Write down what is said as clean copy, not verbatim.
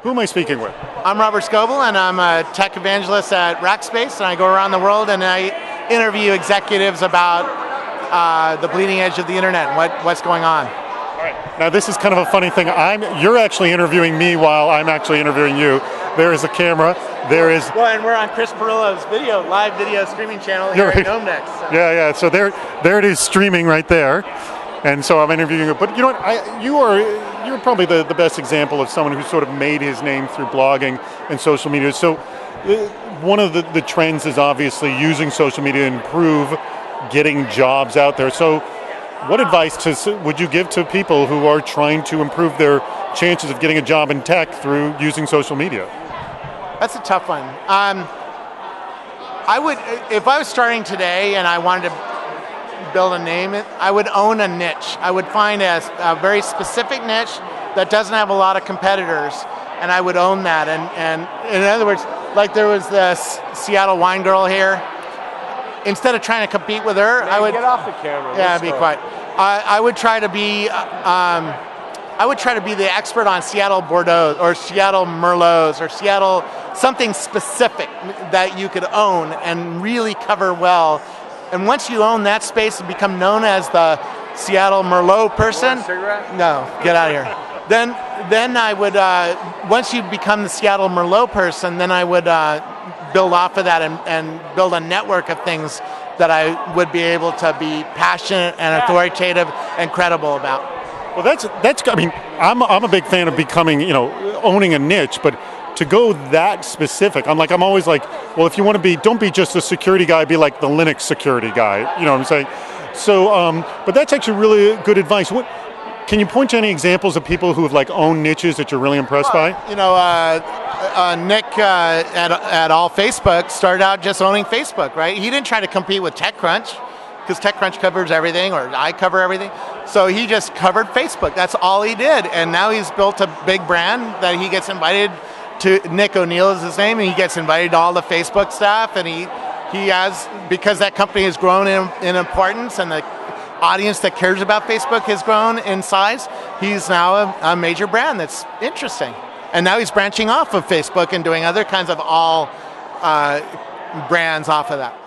Who am I speaking with? I'm Robert Scoble, and I'm a tech evangelist at Rackspace, and I go around the world and I interview executives about the bleeding edge of the internet and what's going on. All right. Now this is kind of a funny thing. You're actually interviewing me while I'm actually interviewing you. There is a camera. There is. Well, and we're on Chris Perillo's live video streaming channel here at Nomedex. So. Yeah. So there it is streaming right there. And so I'm interviewing you. But you know what? You're probably the best example of someone who sort of made his name through blogging and social media. So one of the trends is obviously using social media to improve getting jobs out there. So what advice would you give to people who are trying to improve their chances of getting a job in tech through using social media? That's a tough one. I would, if I was starting today and I wanted to build a name, I would own a niche. I would find a very specific niche that doesn't have a lot of competitors, and I would own that. And in other words, like there was this Seattle wine girl here. Instead of trying to compete with her, I would get off the camera. Yeah, be quiet. I would try to be. I would try to be the expert on Seattle Bordeaux or Seattle Merlots or Seattle something specific that you could own and really cover well. And once you own that space and become known as the Seattle Merlot person, no, get out of here. Then I would, once you become the Seattle Merlot person, then I would build off of that and build a network of things that I would be able to be passionate and authoritative and credible about. Well, that's. I mean, I'm a big fan of becoming, owning a niche, but to go that specific, I'm always like, well, if you want to be, don't be just a security guy, be like the Linux security guy. You know what I'm saying? So, but that's actually really good advice. Can you point to any examples of people who have owned niches that you're really impressed by? Nick at All Facebook started out just owning Facebook, right? He didn't try to compete with TechCrunch because TechCrunch covers everything, or I cover everything. So he just covered Facebook. That's all he did, and now he's built a big brand that he gets invited to. Nick O'Neill is his name, and he gets invited to all the Facebook stuff, and he has, because that company has grown in importance and the audience that cares about Facebook has grown in size, he's now a major brand. That's interesting. And now he's branching off of Facebook and doing other kinds of all brands off of that.